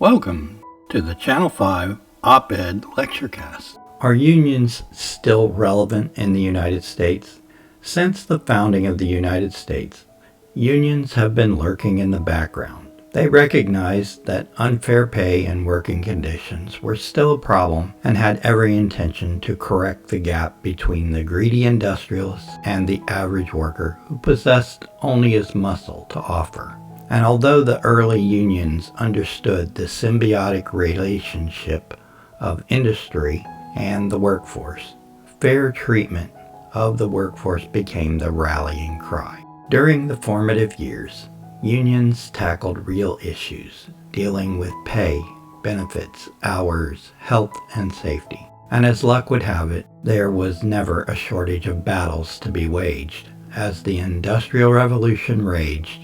Welcome to the Channel 5 Op-Ed Lecturecast. Are unions still relevant in the United States? Since the founding of the United States, unions have been lurking in the background. They recognized that unfair pay and working conditions were still a problem and had every intention to correct the gap between the greedy industrialists and the average worker who possessed only his muscle to offer. And although the early unions understood the symbiotic relationship of industry and the workforce, fair treatment of the workforce became the rallying cry. During the formative years, unions tackled real issues, dealing with pay, benefits, hours, health, and safety. And as luck would have it, there was never a shortage of battles to be waged. As the Industrial Revolution raged,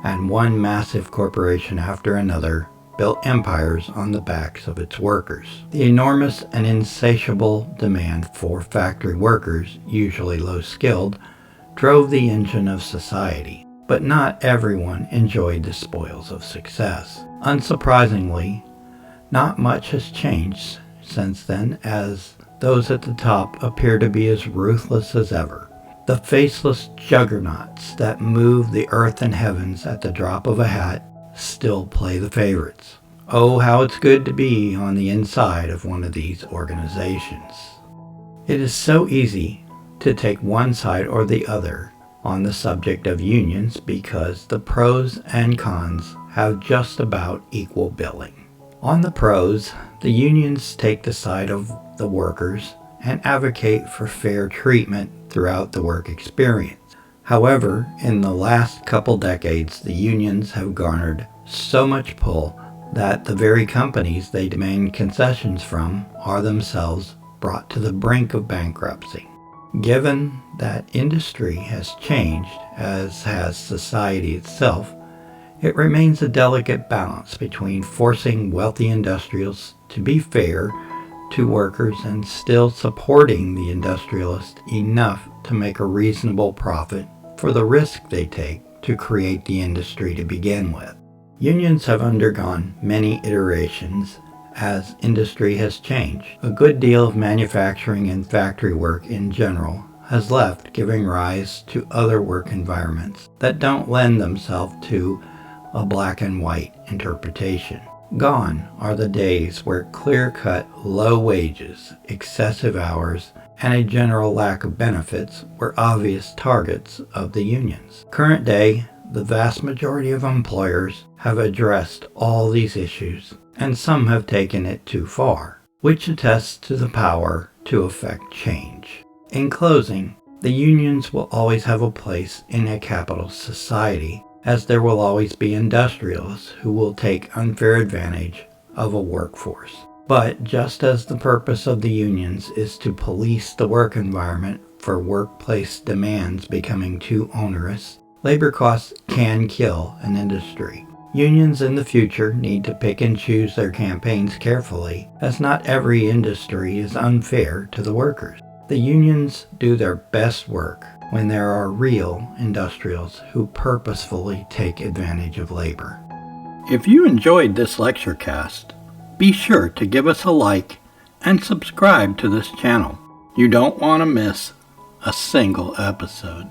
and one massive corporation after another built empires on the backs of its workers. The enormous and insatiable demand for factory workers, usually low-skilled, drove the engine of society. But not everyone enjoyed the spoils of success. Unsurprisingly, not much has changed since then, as those at the top appear to be as ruthless as ever. The faceless juggernauts that move the earth and heavens at the drop of a hat still play the favorites. Oh, how it's good to be on the inside of one of these organizations. It is so easy to take one side or the other on the subject of unions because the pros and cons have just about equal billing. On the pros, the unions take the side of the workers and advocate for fair treatment throughout the work experience. However, in the last couple decades, the unions have garnered so much pull that the very companies they demand concessions from are themselves brought to the brink of bankruptcy. Given that industry has changed, as has society itself, it remains a delicate balance between forcing wealthy industrials to be fair to workers and still supporting the industrialists enough to make a reasonable profit for the risk they take to create the industry to begin with. Unions have undergone many iterations as industry has changed. A good deal of manufacturing and factory work in general has left, giving rise to other work environments that don't lend themselves to a black and white interpretation. Gone are the days where clear-cut low wages, excessive hours, and a general lack of benefits were obvious targets of the unions. Current day, the vast majority of employers have addressed all these issues, and some have taken it too far, which attests to the power to effect change. In closing, the unions will always have a place in a capitalist society, as there will always be industrialists who will take unfair advantage of a workforce. But just as the purpose of the unions is to police the work environment for workplace demands becoming too onerous, labor costs can kill an industry. Unions in the future need to pick and choose their campaigns carefully, as not every industry is unfair to the workers. The unions do their best work when there are real industrials who purposefully take advantage of labor. If you enjoyed this lecturecast, be sure to give us a like and subscribe to this channel. You don't want to miss a single episode.